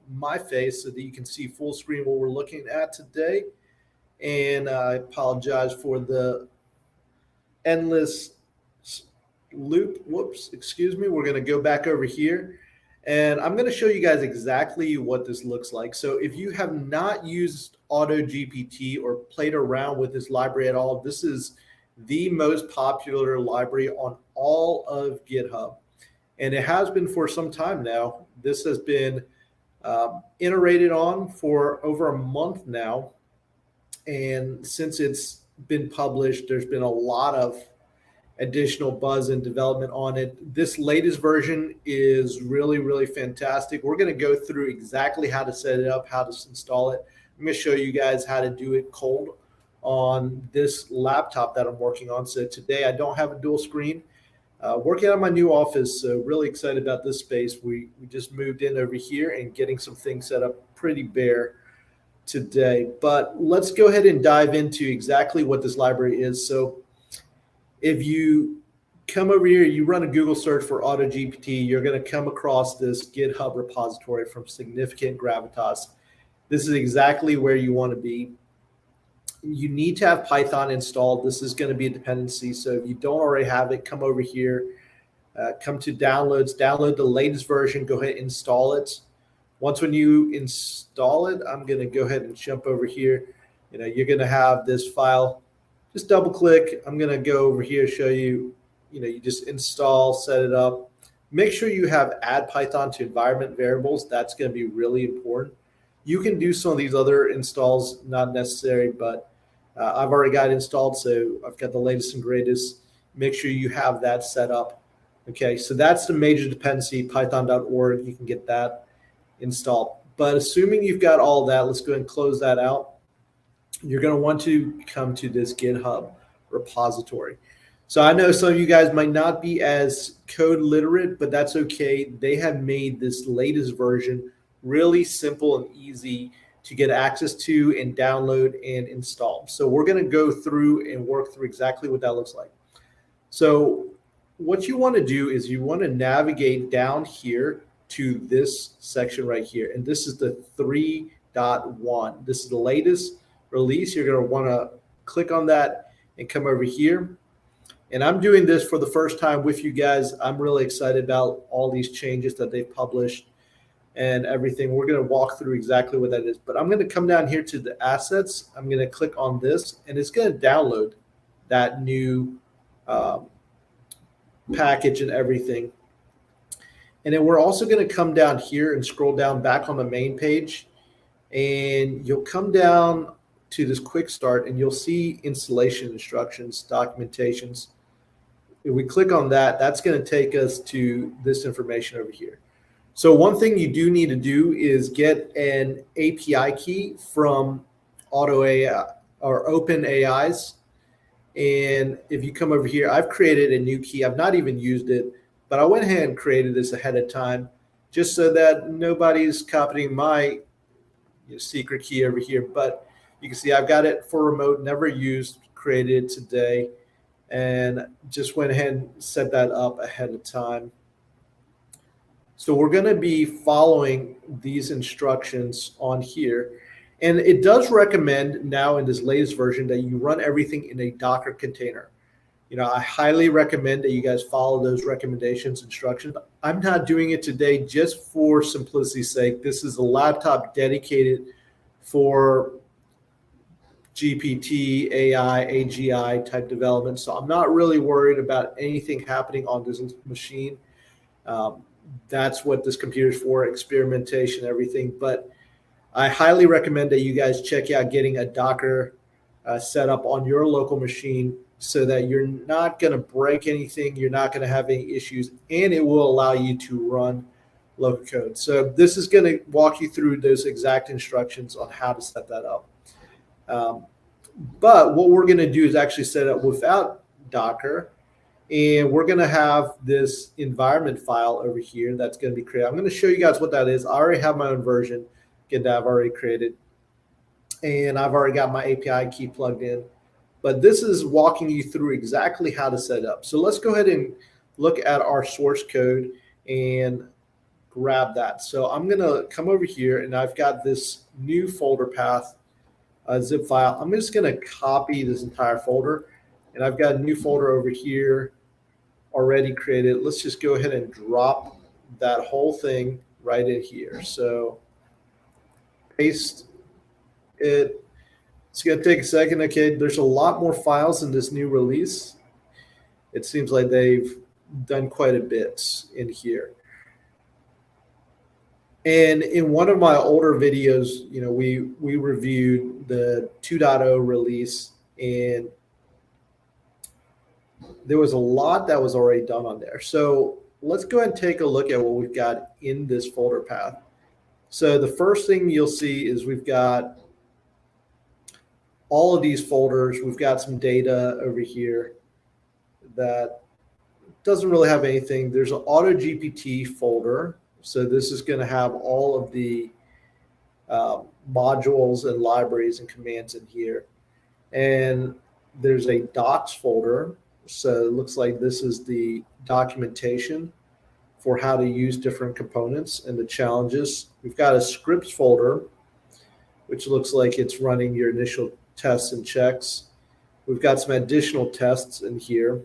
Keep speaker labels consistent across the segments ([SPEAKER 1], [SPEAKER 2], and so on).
[SPEAKER 1] my face so that you can see full screen what we're looking at today. And I apologize for the endless loop. Whoops, excuse me. We're going to go back over here and I'm going to show you guys exactly what this looks like. So if you have not used Auto-GPT or played around with this library at all, this is the most popular library on all of GitHub. And it has been for some time now. This has been iterated on for over a month now. And since it's been published, there's been a lot of additional buzz and development on it. This latest version is really, really fantastic. We're going to go through exactly how to set it up, how to install it. I'm going to show you guys how to do it cold on this laptop that I'm working on. So today I don't have a dual screen. Working on my new office, so really excited about this space. We just moved in over here and getting some things set up pretty bare today. But let's go ahead and dive into exactly what this library is. So if you come over here, you run a Google search for Auto-GPT, you're going to come across this GitHub repository from Significant Gravitas. This is exactly where you want to be. You need to have Python installed. This is going to be a dependency. So if you don't already have it, come over here, come to downloads, download the latest version, go ahead and install it. Once when you install it, I'm going to go ahead and jump over here. You're going to have this file. Just double click. I'm going to go over here, show you, you just install, set it up. Make sure you have add Python to environment variables. That's going to be really important. You can do some of these other installs, not necessary, but I've already got it installed, so I've got the latest and greatest. Make sure you have that set up. Okay, so that's the major dependency, python.org. You can get that installed. But assuming you've got all that, let's go ahead and close that out. You're going to want to come to this GitHub repository. So I know some of you guys might not be as code literate, but that's okay. They have made this latest version really simple and easy to get access to and download and install. So we're going to go through and work through exactly what that looks like. So what you want to do is you want to navigate down here to this section right here. And this is the 3.1. This is the latest release. You're going to want to click on that and come over here. And I'm doing this for the first time with you guys. I'm really excited about all these changes that they've published and everything. We're going to walk through exactly what that is. But I'm going to come down here to the assets. I'm going to click on this, and it's going to download that new package and everything. And then we're also going to come down here and scroll down back on the main page. And you'll come down to this quick start, and you'll see installation instructions, documentations. If we click on that, that's going to take us to this information over here. So one thing you do need to do is get an API key from Auto AI or Open AIs. And if you come over here, I've created a new key. I've not even used it, but I went ahead and created this ahead of time just so that nobody's copying my secret key over here. But you can see I've got it for remote, never used, created it today, and just went ahead and set that up ahead of time. So we're going to be following these instructions on here. And it does recommend now in this latest version that you run everything in a Docker container. I highly recommend that you guys follow those recommendations, instructions. I'm not doing it today just for simplicity's sake. This is a laptop dedicated for GPT, AI, AGI type development. So I'm not really worried about anything happening on this machine. That's what this computer is for, experimentation, everything. But I highly recommend that you guys check out getting a Docker set up on your local machine so that you're not going to break anything, you're not going to have any issues, and it will allow you to run local code. So this is going to walk you through those exact instructions on how to set that up. But what we're going to do is actually set it up without Docker. And we're going to have this environment file over here that's going to be created. I'm going to show you guys what that is. I already have my own version that I've already created. And I've already got my API key plugged in. But this is walking you through exactly how to set it up. So let's go ahead and look at our source code and grab that. So I'm going to come over here, and I've got this new folder path zip file. I'm just going to copy this entire folder, and I've got a new folder over here already created. Let's just go ahead and drop that whole thing right in here. So paste it. It's going to take a second. Okay, there's a lot more files in this new release. It seems like they've done quite a bit in here. And in one of my older videos, we reviewed the 2.0 release, and there was a lot that was already done on there. So let's go ahead and take a look at what we've got in this folder path. So the first thing you'll see is we've got all of these folders. We've got some data over here that doesn't really have anything. There's an Auto-GPT folder. So this is going to have all of the modules and libraries and commands in here. And there's a docs folder. So it looks like this is the documentation for how to use different components and the challenges. We've got a scripts folder, which looks like it's running your initial tests and checks. We've got some additional tests in here.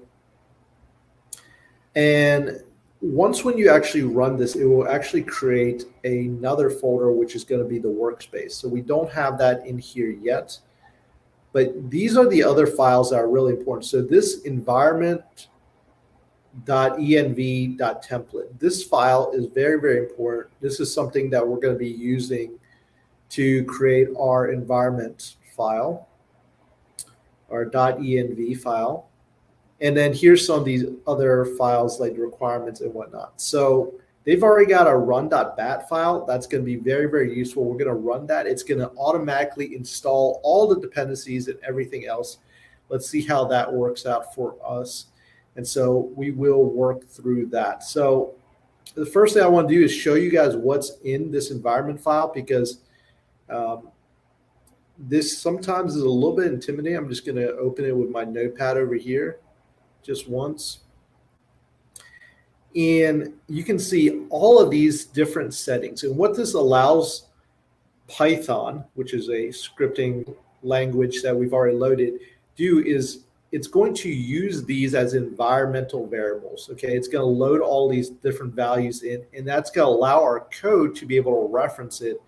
[SPEAKER 1] And once when you actually run this, it will actually create another folder, which is going to be the workspace. So we don't have that in here yet, but these are the other files that are really important. So this environment.env.template, this file is very, very important. This is something that we're going to be using to create our environment file, our .env file. And then here's some of these other files like the requirements and whatnot. So they've already got a run.bat file. That's going to be very, very useful. We're going to run that. It's going to automatically install all the dependencies and everything else. Let's see how that works out for us. And so we will work through that. So the first thing I want to do is show you guys what's in this environment file, because this sometimes is a little bit intimidating. I'm just going to open it with my notepad over here just once. And you can see all of these different settings. And what this allows Python, which is a scripting language that we've already loaded, do is it's going to use these as environmental variables. Okay, it's going to load all these different values in, and that's going to allow our code to be able to reference it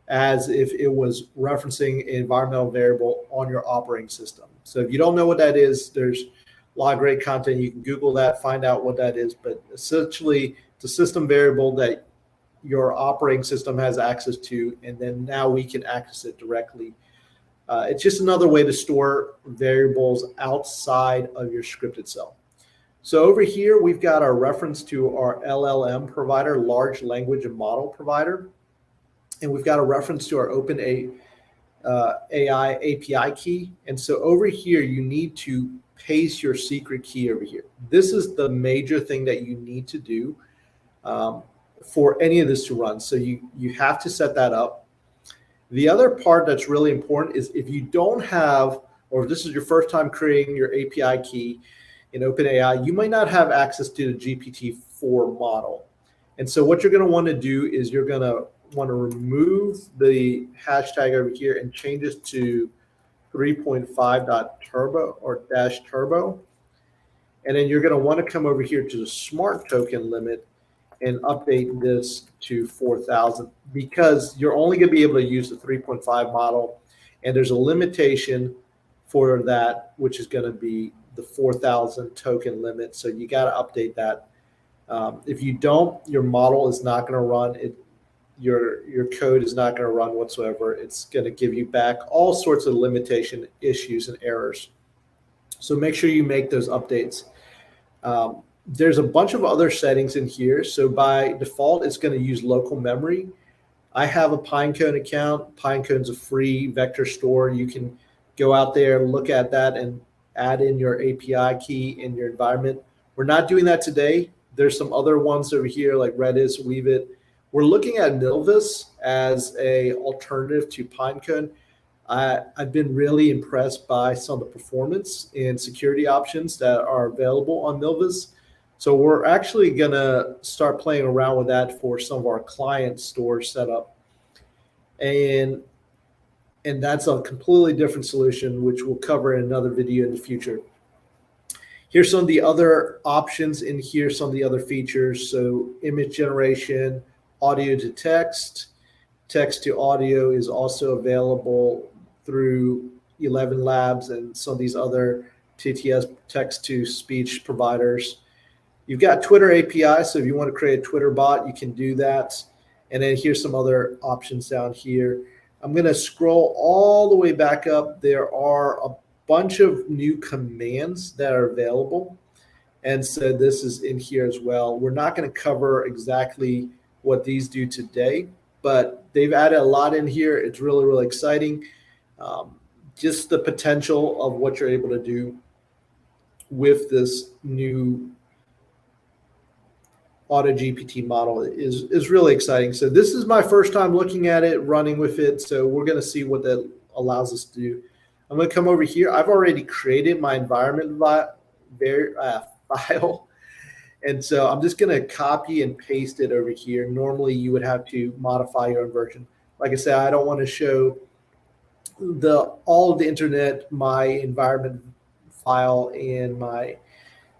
[SPEAKER 1] as if it was referencing an environmental variable on your operating system. So if you don't know what that is, there's a lot of great content. You can Google that, find out what that is. But essentially, it's a system variable that your operating system has access to, and then now we can access it directly. It's just another way to store variables outside of your script itself. So over here, we've got our reference to our LLM provider, large language and model provider. And we've got a reference to our OpenAI API key. And so over here, you need to paste your secret key over here. This is the major thing that you need to do for any of this to run. So you have to set that up. The other part that's really important is if you don't have, or if this is your first time creating your API key in OpenAI, you might not have access to the GPT-4 model. And so what you're going to want to do is you're going to want to remove the hashtag over here and change it to 3.5.turbo or -turbo. And then you're going to want to come over here to the smart token limit and update this to 4,000, because you're only going to be able to use the 3.5 model. And there's a limitation for that, which is going to be the 4,000 token limit. So you got to update that. If you don't, your model is not going to run. Your code is not going to run whatsoever. It's going to give you back all sorts of limitation issues and errors. So make sure you make those updates. There's a bunch of other settings in here. So by default, it's going to use local memory. I have a Pinecone account. Pinecone's a free vector store. You can go out there, look at that, and add in your API key in your environment. We're not doing that today. There's some other ones over here like Redis, Weavit. We're looking at Milvus as a alternative to Pinecone. I've been really impressed by some of the performance and security options that are available on Milvus. So we're actually going to start playing around with that for some of our client store setup. And that's a completely different solution, which we'll cover in another video in the future. Here's some of the other options in here, some of the other features. So image generation, audio to text, text to audio is also available through 11 Labs and some of these other TTS text to speech providers. You've got Twitter API, so if you want to create a Twitter bot, you can do that. And then here's some other options down here. I'm going to scroll all the way back up. There are a bunch of new commands that are available. And so this is in here as well. We're not going to cover exactly what these do today, but they've added a lot in here. It's really, really exciting. Just the potential of what you're able to do with this new Auto-GPT model is really exciting. So this is my first time looking at it, running with it. So we're going to see what that allows us to do. I'm going to come over here. I've already created my environment file. And so I'm just going to copy and paste it over here. Normally you would have to modify your own version. Like I said, I don't want to show all of the internet, my environment file and my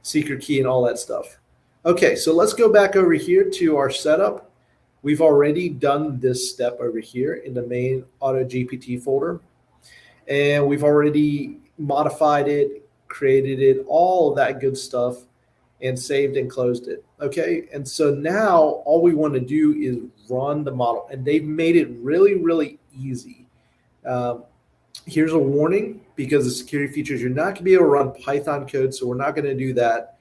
[SPEAKER 1] secret key and all that stuff. Okay, so let's go back over here to our setup. We've already done this step over here in the main Auto-GPT folder. And we've already modified it, created it, all of that good stuff, and saved and closed it. Okay, and so now all we want to do is run the model. And they've made it really, really easy. Here's a warning, because of security features, you're not going to be able to run Python code, so we're not going to do that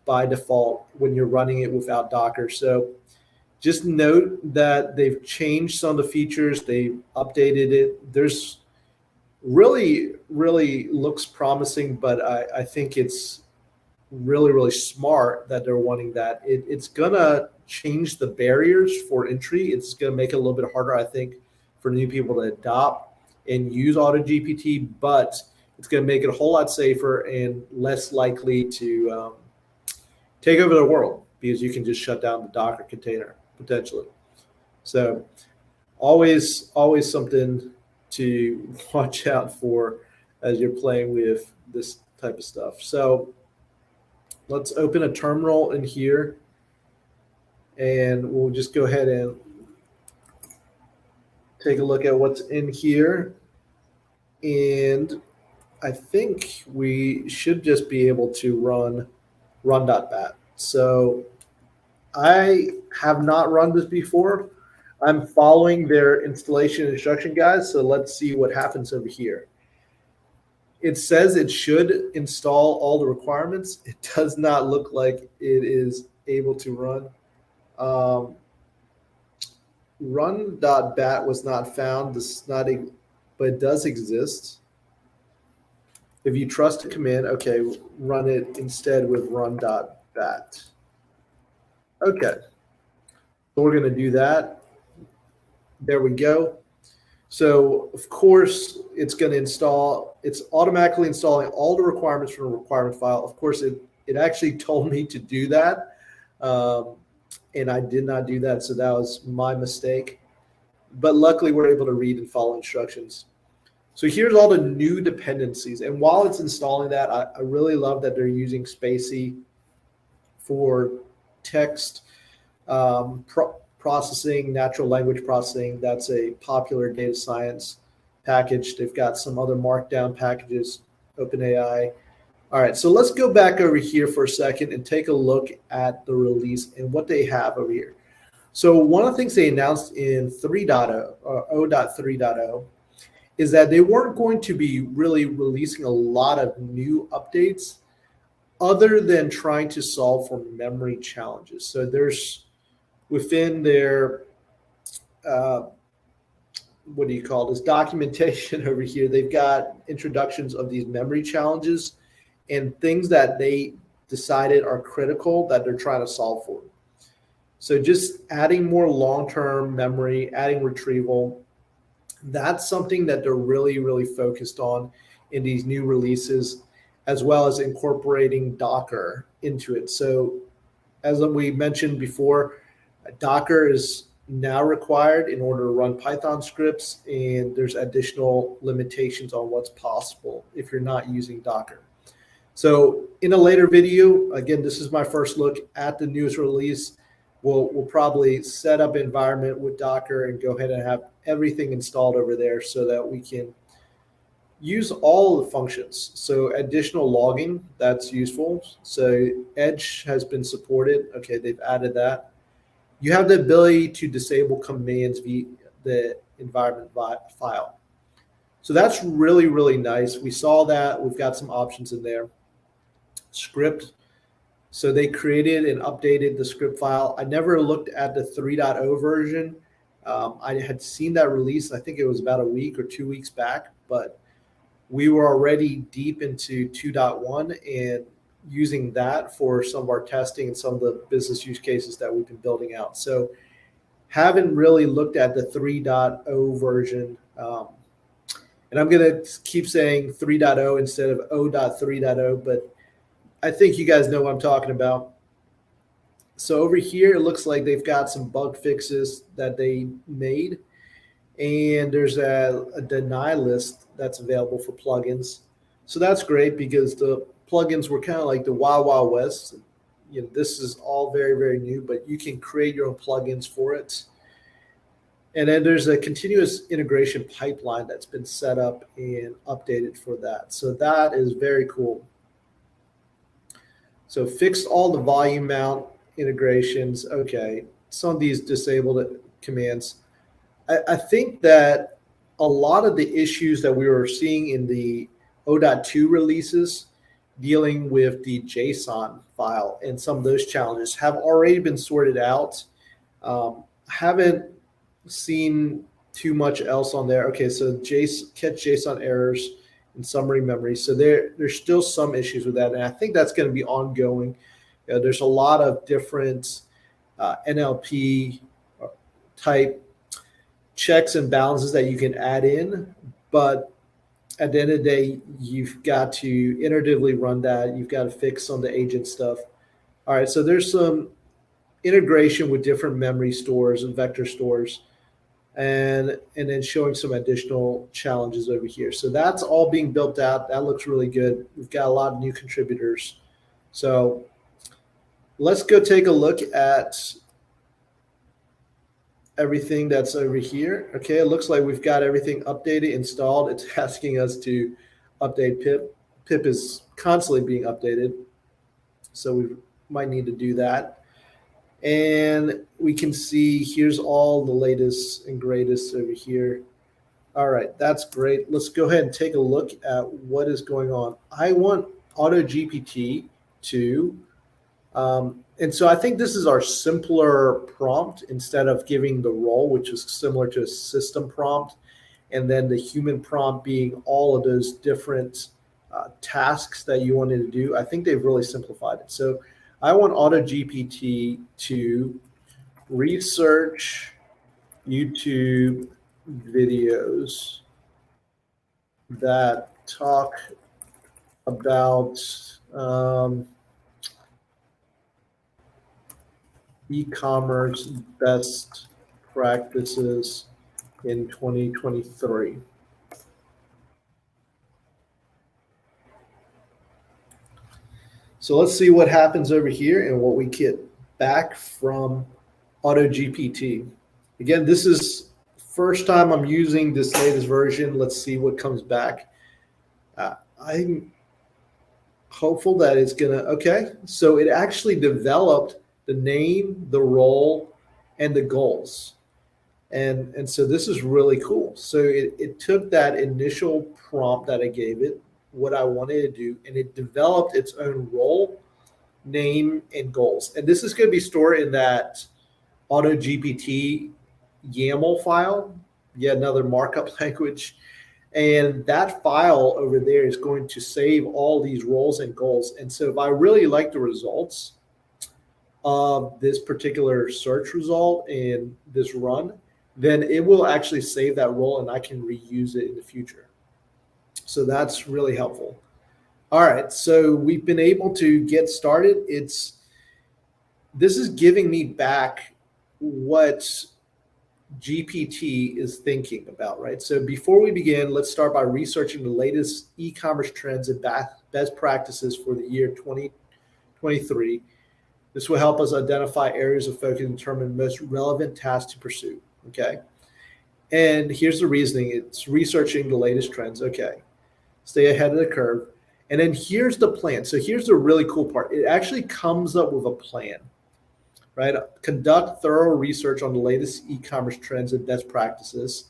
[SPEAKER 1] by default when you're running it without Docker. So just note that they've changed some of the features, they've updated it. There's really, really looks promising, but I think it's really, really smart that they're wanting that. It's going to change the barriers for entry. It's going to make it a little bit harder, I think, for new people to adopt and use Auto-GPT, but it's going to make it a whole lot safer and less likely to take over the world, because you can just shut down the Docker container potentially. So always something to watch out for as you're playing with this type of stuff. So let's open a terminal in here, and we'll just go ahead and take a look at what's in here. And I think we should just be able to run.bat. So I have not run this before. I'm following their installation instruction guides. So let's see what happens over here. It says it should install all the requirements. It does not look like it is able to run. Run.bat was not found. This is not but it does exist. If you trust a command, okay, run it instead with run.bat. Okay, so we're going to do that. There we go. So of course it's going to install, it's automatically installing all the requirements from the requirement file. Of course it actually told me to do that. And I did not do that. So that was my mistake, but luckily we're able to read and follow instructions. So here's all the new dependencies. And while it's installing that, I really love that they're using Spacey for text processing, natural language processing. That's a popular data science package. They've got some other markdown packages, OpenAI. All right, so let's go back over here for a second and take a look at the release and what they have over here. So one of the things they announced in 3.0, or 0.3.0, is that they weren't going to be really releasing a lot of new updates other than trying to solve for memory challenges. So there's within their, what do you call this, documentation over here, they've got introductions of these memory challenges and things that they decided are critical that they're trying to solve for. So just adding more long-term memory, adding retrieval, that's something that they're really, really focused on in these new releases. as well as incorporating Docker into it. So as we mentioned before, Docker is now required in order to run Python scripts, and there's additional limitations on what's possible if you're not using Docker. So in a later video, again, this is my first look at the newest release. We'll probably set up an environment with Docker and go ahead and have everything installed over there so that we can use all the functions. So additional logging, that's useful. So Edge has been supported. Okay, they've added that. You have the ability to disable commands via the environment file. So that's really, really nice. We saw that. We've got some options in there. Script. So they created and updated the script file. I never looked at the 3.0 version. I had seen that release. I think it was about a week or 2 weeks back, but we were already deep into 2.1 and using that for some of our testing and some of the business use cases that we've been building out. So haven't really looked at the 3.0 version. And I'm going to keep saying 3.0 instead of 0.3.0, but I think you guys know what I'm talking about. So over here, it looks like they've got some bug fixes that they made. And there's a deny list that's available for plugins. So that's great because the plugins were kind of like the Wild Wild West. You know, this is all very, very new, but you can create your own plugins for it. And then there's a continuous integration pipeline that's been set up and updated for that. So that is very cool. So fixed all the volume mount integrations. Okay, some of these disabled commands. I think that a lot of the issues that we were seeing in the 0.2 releases dealing with the JSON file and some of those challenges have already been sorted out. Haven't seen too much else on there. Okay, so catch JSON errors in summary memory. So there's still some issues with that, and I think that's going to be ongoing. There's a lot of different NLP type checks and balances that you can add in, but at the end of the day, you've got to iteratively run that. You've got to fix some of the agent stuff. All right, so there's some integration with different memory stores and vector stores, and then showing some additional challenges over here. So that's all being built out. That looks really good. We've got a lot of new contributors. So let's go take a look at everything that's over here. Okay, it looks like we've got everything updated, installed. It's asking us to update pip. Pip is constantly being updated, so we might need to do that. And we can see here's all the latest and greatest over here. All right, that's great. Let's go ahead and take a look at what is going on. I want Auto-GPT to and so I think this is our simpler prompt instead of giving the role, which is similar to a system prompt, and then the human prompt being all of those different tasks that you wanted to do. I think they've really simplified it. So I want Auto-GPT to research YouTube videos that talk about e-commerce best practices in 2023. So let's see what happens over here and what we get back from Auto-GPT. Again, this is first time I'm using this latest version. Let's see what comes back. I'm hopeful that it's gonna, okay. So it actually developed the name, the role, and the goals. And so this is really cool. So it took that initial prompt that I gave it, what I wanted to do, and it developed its own role, name, and goals. And this is going to be stored in that Auto-GPT YAML file, yet another markup language. And that file over there is going to save all these roles and goals. And so if I really like the results of this particular search result and this run, then it will actually save that role and I can reuse it in the future. So that's really helpful. All right, so we've been able to get started. This is giving me back what GPT is thinking about, right? So before we begin, let's start by researching the latest e-commerce trends and best practices for the year 2023. This will help us identify areas of focus and determine the most relevant tasks to pursue. Okay. And here's the reasoning: it's researching the latest trends. Okay. Stay ahead of the curve. And then here's the plan. So here's the really cool part: it actually comes up with a plan, right? Conduct thorough research on the latest e commerce trends and best practices.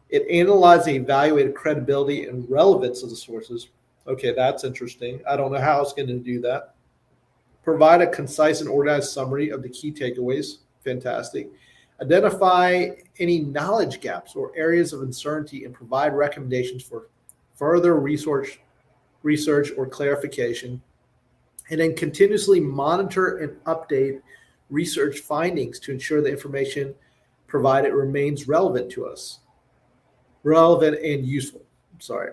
[SPEAKER 1] It analyzes and evaluates credibility and relevance of the sources. Okay, that's interesting. I don't know how it's going to do that. Provide a concise and organized summary of the key takeaways. Fantastic. Identify any knowledge gaps or areas of uncertainty and provide recommendations for further research or clarification. And then continuously monitor and update research findings to ensure the information provided remains relevant to us, relevant and useful. Sorry.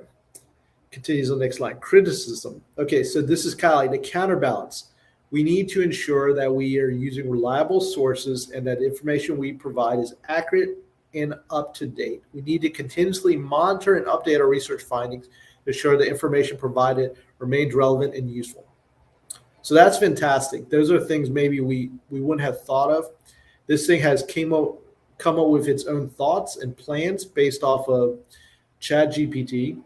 [SPEAKER 1] Continues on the next line. Criticism. Okay, so this is kind of like the counterbalance. We need to ensure that we are using reliable sources and that information we provide is accurate and up to date. We need to continuously monitor and update our research findings to ensure the information provided remains relevant and useful. So that's fantastic. Those are things maybe we wouldn't have thought of. This thing has come up with its own thoughts and plans based off of Chat GPT.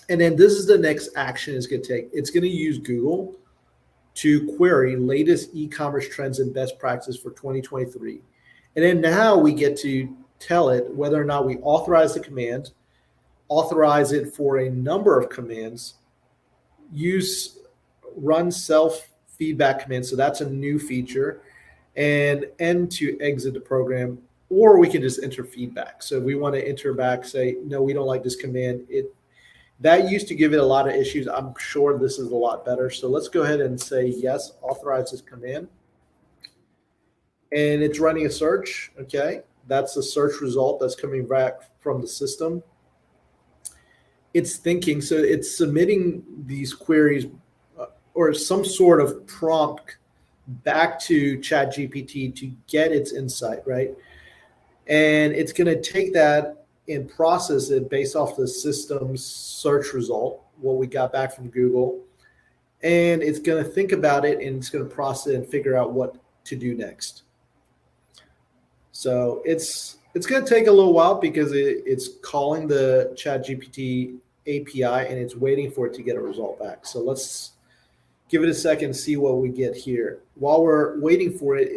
[SPEAKER 1] And then this is the next action it's going to take. It's going to use Google to query latest e-commerce trends and best practices for 2023. And then now we get to tell it whether or not we authorize the command, authorize it for a number of commands, use run self feedback command. So that's a new feature, and end to exit the program, or we can just enter feedback. So if we want to enter back, say, no, we don't like this command. That used to give it a lot of issues. I'm sure this is a lot better. So let's go ahead and say, yes, authorize this command. And it's running a search. Okay. That's the search result that's coming back from the system. It's thinking, so it's submitting these queries or some sort of prompt back to ChatGPT to get its insight, right? And it's going to take that and process it based off the system's search result, what we got back from Google. And it's going to think about it and it's going to process it and figure out what to do next. So it's going to take a little while because it's calling the ChatGPT API and it's waiting for it to get a result back. So let's give it a second and see what we get here. While we're waiting for it,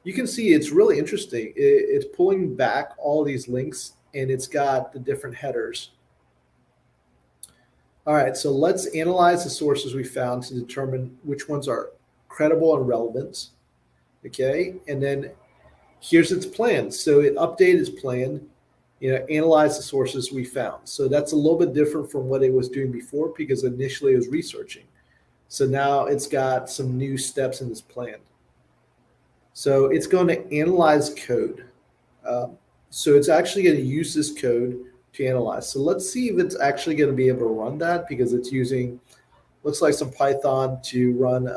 [SPEAKER 1] you can see it's really interesting. It's pulling back all these links and it's got the different headers. All right, so let's analyze the sources we found to determine which ones are credible and relevant. Okay, and then here's its plan. So it updated its plan, analyze the sources we found. So that's a little bit different from what it was doing before because initially it was researching. So now it's got some new steps in this plan. So it's going to analyze code. So it's actually going to use this code to analyze. So let's see if it's actually going to be able to run that because it's using, looks like some Python to run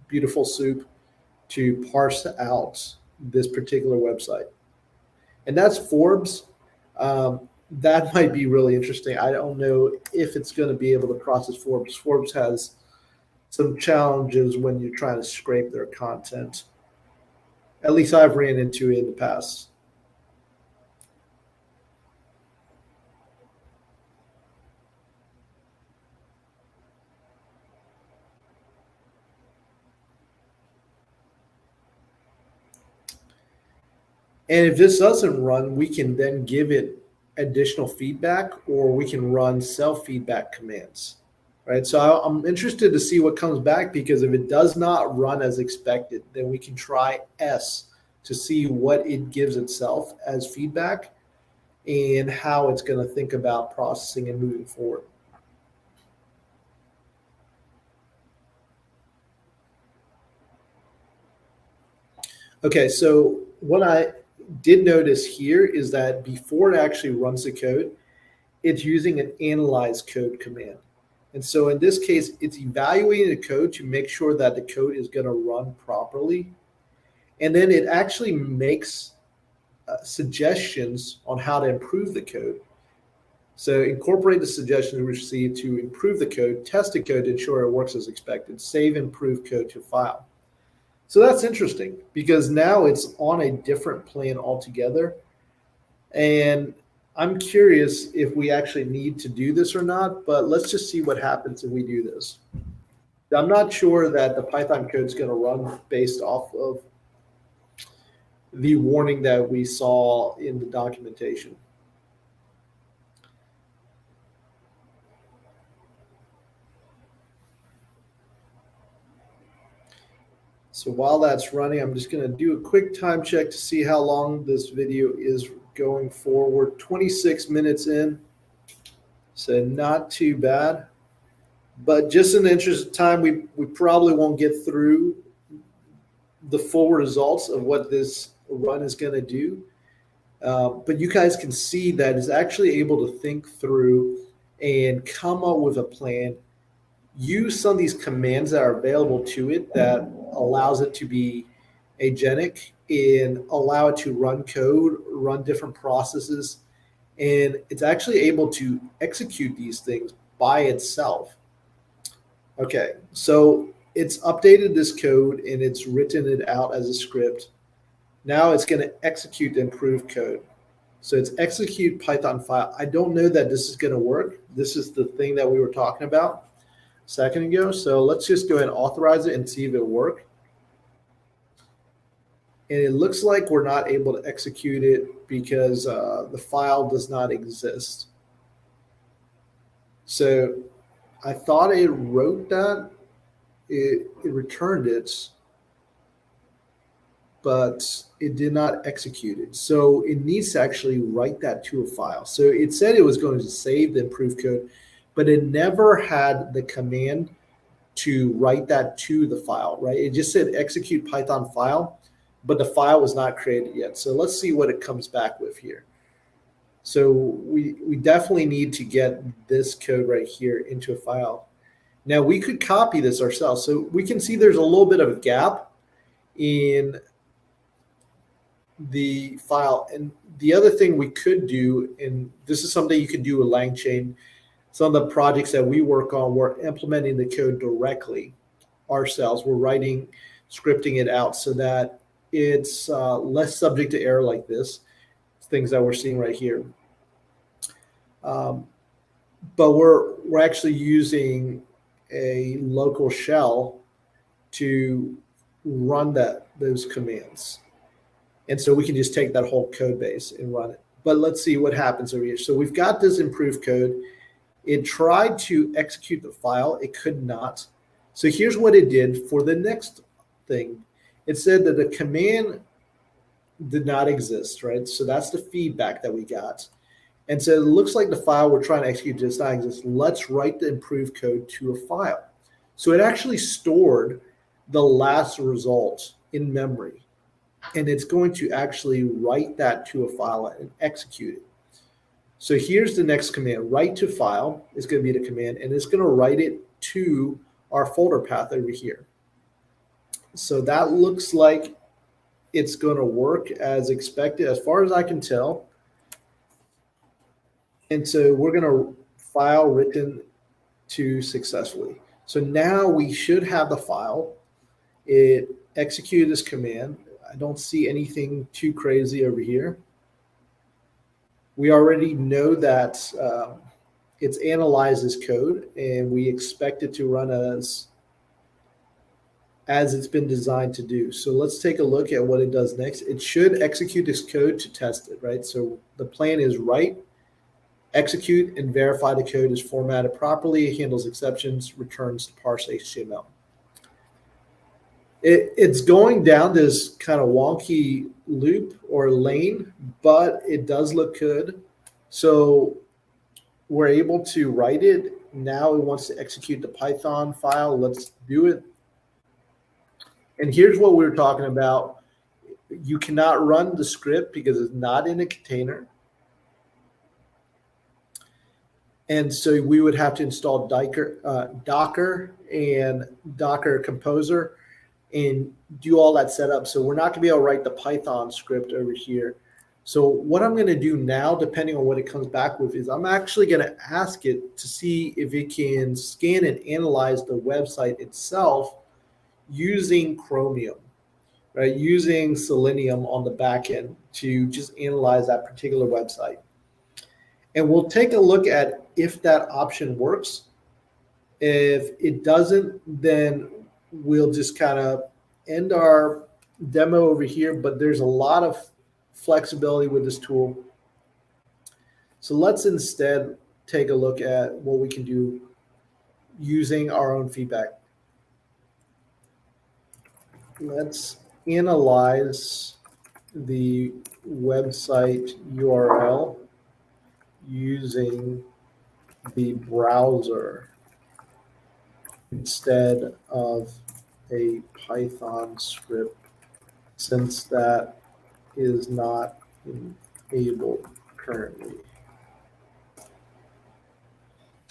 [SPEAKER 1] Beautiful Soup to parse out this particular website. And that's Forbes. That might be really interesting. I don't know if it's going to be able to process Forbes. Forbes has some challenges when you're trying to scrape their content. At least I've ran into it in the past. And if this doesn't run, we can then give it additional feedback or we can run self feedback commands. Right. So I'm interested to see what comes back because if it does not run as expected, then we can try S to see what it gives itself as feedback and how it's going to think about processing and moving forward. Okay, so what I did notice here is that before it actually runs the code, it's using an analyze code command. And so in this case, it's evaluating the code to make sure that the code is going to run properly. And then it actually makes suggestions on how to improve the code. So incorporate the suggestions we received to improve the code, test the code to ensure it works as expected, save improved code to file. So that's interesting because now it's on a different plan altogether. And I'm curious if we actually need to do this or not, but let's just see what happens if we do this. I'm not sure that the Python code is going to run based off of the warning that we saw in the documentation. So while that's running, I'm just going to do a quick time check to see how long this video is going forward. 26 minutes in, so not too bad. But just in the interest of time, we probably won't get through the full results of what this run is going to do. But you guys can see that it's actually able to think through and come up with a plan, use some of these commands that are available to it that allows it to be agentic and allow it to run code, run different processes. And it's actually able to execute these things by itself. Okay, so it's updated this code and it's written it out as a script. Now it's going to execute the improved code. So it's execute Python file. I don't know that this is going to work. This is the thing that we were talking about a second ago. So let's just go ahead and authorize it and see if it works. And it looks like we're not able to execute it because the file does not exist. So I thought it wrote that. It returned it, but it did not execute it. So it needs to actually write that to a file. So it said it was going to save the improved code, but it never had the command to write that to the file, right? It just said execute Python file, but the file was not created yet. So let's see what it comes back with here. So we definitely need to get this code right here into a file. Now we could copy this ourselves. So we can see there's a little bit of a gap in the file. And the other thing we could do, and this is something you can do with LangChain, some of the projects that we work on, we're implementing the code directly ourselves. We're writing, scripting it out so that it's less subject to error like this, things that we're seeing right here. But we're actually using a local shell to run those commands. And so we can just take that whole code base and run it. But let's see what happens over here. So we've got this improved code. It tried to execute the file. It could not. So here's what it did for the next thing. It said that the command did not exist, right? So that's the feedback that we got. And so it looks like the file we're trying to execute does not exist. Let's write the improved code to a file. So it actually stored the last result in memory. And it's going to actually write that to a file and execute it. So here's the next command. Write to file is going to be the command, and it's going to write it to our folder path over here. So that looks like it's going to work as expected, as far as I can tell. And so we're going to file written to successfully. So now we should have the file. It executed this command. I don't see anything too crazy over here. We already know that it's analyzed this code, and we expect it to run as it's been designed to do. So let's take a look at what it does next. It should execute this code to test it, right? So the plan is write, execute, and verify the code is formatted properly, handles exceptions, returns the parsed HTML. It's going down this kind of wonky loop or lane, but it does look good. So we're able to write it. Now it wants to execute the Python file. Let's do it. And here's what we were talking about. You cannot run the script because it's not in a container. And so we would have to install Docker and Docker Composer and do all that setup. So we're not going to be able to write the Python script over here. So what I'm going to do now, depending on what it comes back with, is I'm actually going to ask it to see if it can scan and analyze the website itself using Chromium, right? Using Selenium on the back end to just analyze that particular website. And we'll take a look at if that option works. If it doesn't, then we'll just kind of end our demo over here, but there's a lot of flexibility with this tool. So let's instead take a look at what we can do using our own feedback. Let's analyze the website URL using the browser instead of a Python script, since that is not enabled currently.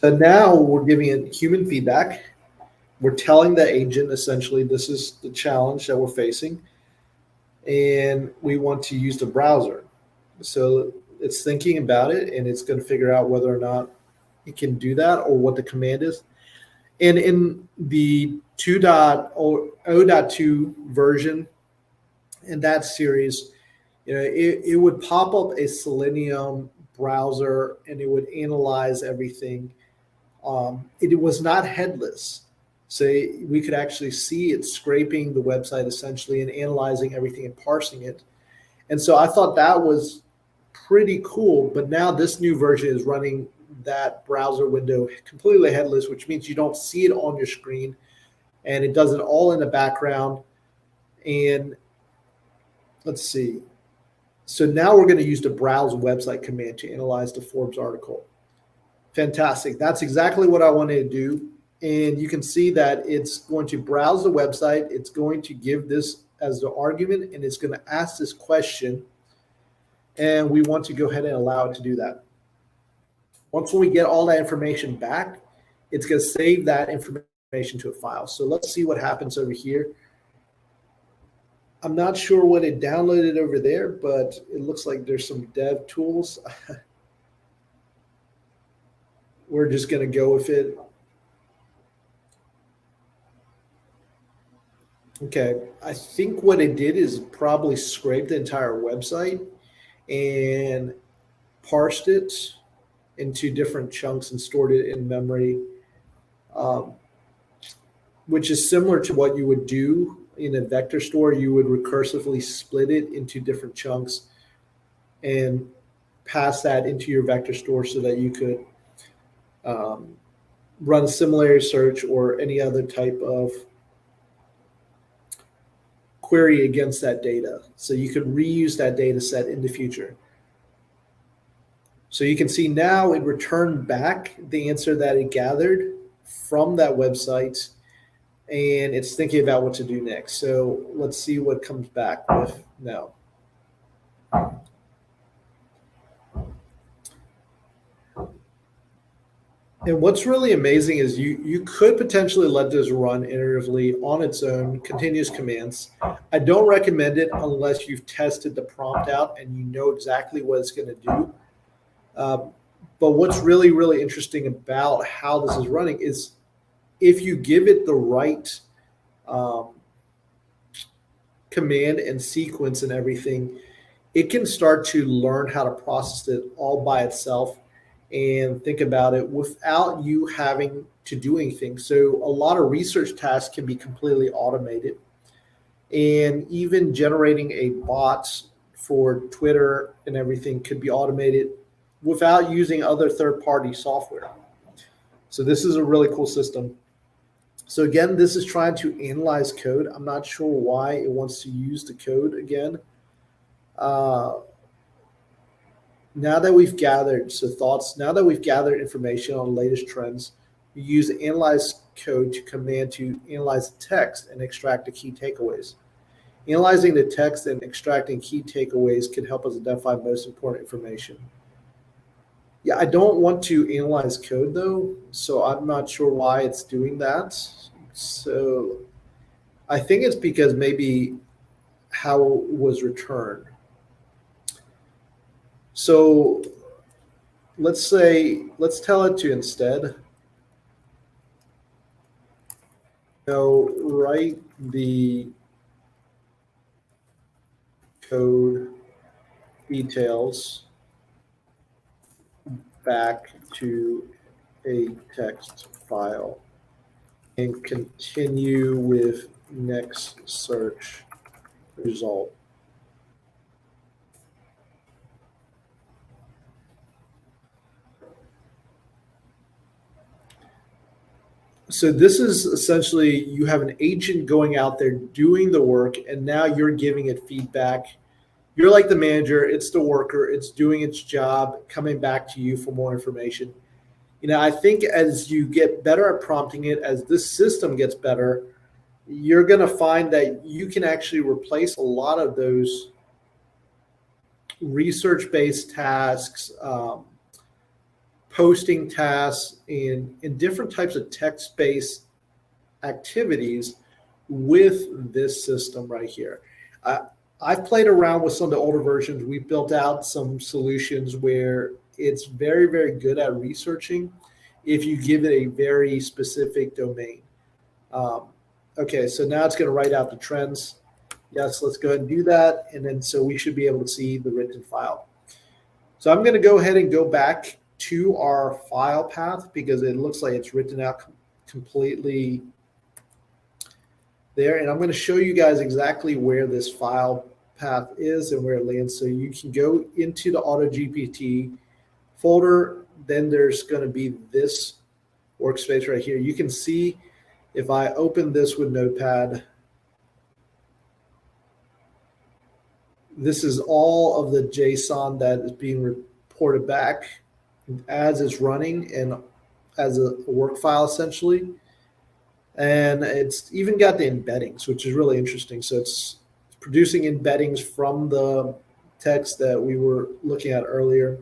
[SPEAKER 1] So now we're giving it human feedback. We're telling the agent essentially this is the challenge that we're facing, and we want to use the browser. So it's thinking about it, and it's going to figure out whether or not it can do that or what the command is. And in the 2.0.2 version, in that series, it would pop up a Selenium browser and it would analyze everything. It was not headless. So we could actually see it scraping the website essentially and analyzing everything and parsing it. And so I thought that was pretty cool. But now this new version is running that browser window completely headless, which means you don't see it on your screen, and it does it all in the background. And let's see. So now we're going to use the browse website command to analyze the Forbes article. Fantastic. That's exactly what I wanted to do. And you can see that it's going to browse the website. It's going to give this as the argument, and it's going to ask this question. And we want to go ahead and allow it to do that. Once we get all that information back, it's going to save that information to a file. So let's see what happens over here. I'm not sure what it downloaded over there, but it looks like there's some dev tools. We're just going to go with it. Okay, I think what it did is probably scraped the entire website and parsed it into different chunks and stored it in memory, which is similar to what you would do in a vector store. You would recursively split it into different chunks and pass that into your vector store so that you could run similarity search or any other type of query against that data. So you could reuse that data set in the future. So you can see now it returned back the answer that it gathered from that website, and it's thinking about what to do next. So let's see what comes back with now. And what's really amazing is you could potentially let this run iteratively on its own, continuous commands. I don't recommend it unless you've tested the prompt out and you know exactly what it's going to do. But what's really, really interesting about how this is running is if you give it the right command and sequence and everything, it can start to learn how to process it all by itself and think about it without you having to do anything. So a lot of research tasks can be completely automated. And even generating a bot for Twitter and everything could be automated without using other third-party software. So this is a really cool system. So again, this is trying to analyze code. I'm not sure why it wants to use the code again. Now that we've gathered information on the latest trends, we use the analyze code to command to analyze the text and extract the key takeaways. Analyzing the text and extracting key takeaways can help us identify most important information. Yeah, I don't want to analyze code though, so I'm not sure why it's doing that. So I think it's because maybe how it was returned. So let's tell it to instead, write the code details back to a text file and continue with next search result. So this is essentially you have an agent going out there doing the work, and now you're giving it feedback. You're like the manager, it's the worker, it's doing its job, coming back to you for more information. I think as you get better at prompting it, as this system gets better, you're going to find that you can actually replace a lot of those research-based tasks, posting tasks, in different types of text-based activities with this system right here. I've played around with some of the older versions. We've built out some solutions where it's very, very good at researching if you give it a very specific domain. Um, okay, so now it's going to write out the trends. Yes, let's go ahead and do that. And then so we should be able to see the written file. So I'm going to go ahead and go back to our file path because it looks like it's written out completely there. And I'm going to show you guys exactly where this file path is and where it lands. So you can go into the Auto-GPT folder. Then there's going to be this workspace right here. You can see if I open this with Notepad, this is all of the JSON that is being reported back as it's running and as a work file essentially. And it's even got the embeddings, which is really interesting. So it's producing embeddings from the text that we were looking at earlier.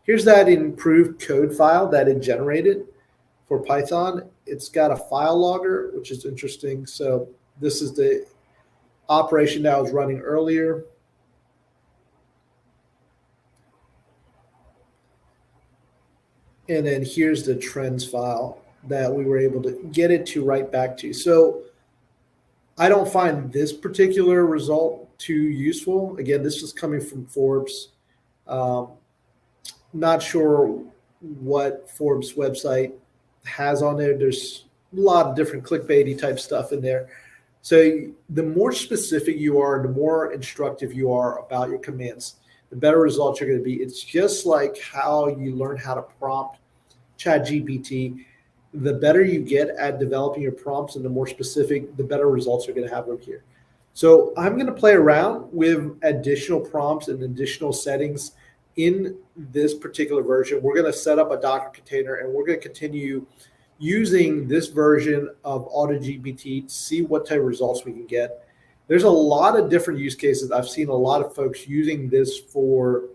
[SPEAKER 1] Here's that improved code file that it generated for Python. It's got a file logger, which is interesting. So this is the operation that I was running earlier. And then here's the trends file that we were able to get it to write back to. So I don't find this particular result too useful. Again, this is coming from Forbes. Not sure what Forbes website has on there. There's a lot of different clickbaity type stuff in there. So the more specific you are, the more instructive you are about your commands, the better results you're going to be. It's just like how you learn how to prompt ChatGPT. The better you get at developing your prompts and the more specific, the better results you're going to have over here. So I'm going to play around with additional prompts and additional settings in this particular version. We're going to set up a Docker container and we're going to continue using this version of Auto-GPT to see what type of results we can get. There's a lot of different use cases. I've seen a lot of folks using this for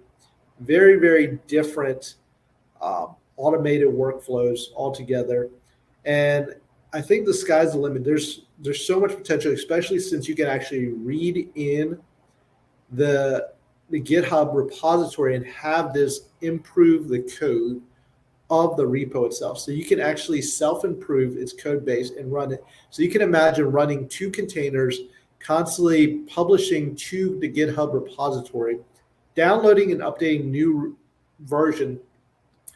[SPEAKER 1] very, very different automated workflows altogether. And I think the sky's the limit. There's so much potential, especially since you can actually read in the GitHub repository and have this improve the code of the repo itself. So you can actually self-improve its code base and run it. So you can imagine running two containers, constantly publishing to the GitHub repository, downloading and updating new version,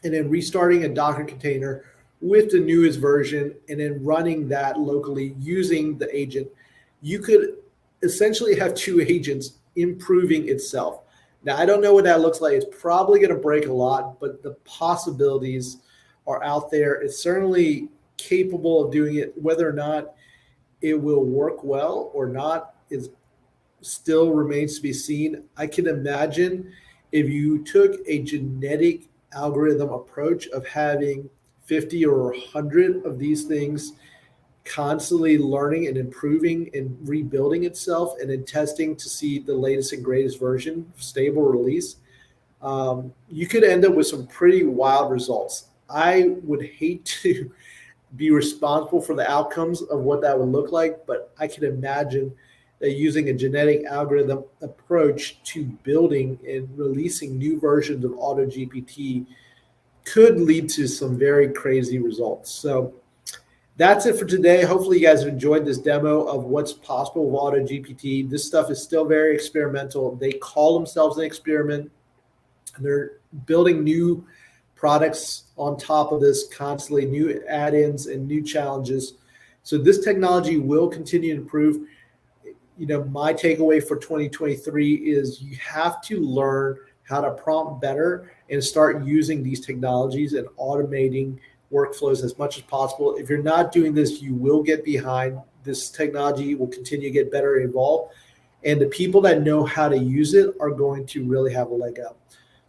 [SPEAKER 1] and then restarting a Docker container with the newest version and then running that locally using the agent. You could essentially have two agents improving itself. Now, I don't know what that looks like. It's probably going to break a lot, but the possibilities are out there. It's certainly capable of doing it. Whether or not it will work well or not is still remains to be seen. I can imagine if you took a genetic algorithm approach of having 50 or 100 of these things constantly learning and improving and rebuilding itself and then testing to see the latest and greatest version, stable release, you could end up with some pretty wild results. I would hate to be responsible for the outcomes of what that would look like, but I can imagine that using a genetic algorithm approach to building and releasing new versions of AutoGPT could lead to some very crazy results. So that's it for today. Hopefully, you guys have enjoyed this demo of what's possible with AutoGPT. This stuff is still very experimental. They call themselves an experiment, and they're building new products on top of this constantly, new add-ins and new challenges. So this technology will continue to improve. My takeaway for 2023 is you have to learn how to prompt better and start using these technologies and automating workflows as much as possible. If you're not doing this, you will get behind. This technology will continue to get better and evolve. And the people that know how to use it are going to really have a leg up.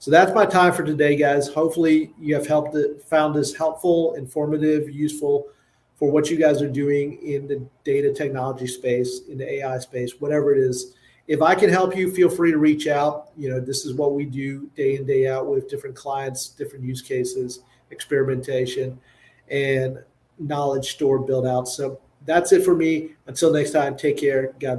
[SPEAKER 1] So that's my time for today, guys. Hopefully you have found this helpful, informative, useful for what you guys are doing in the data technology space, in the AI space, whatever it is. If I can help you, feel free to reach out. This is what we do day in, day out with different clients, different use cases, experimentation, and knowledge store build out. So that's it for me. Until next time, take care. God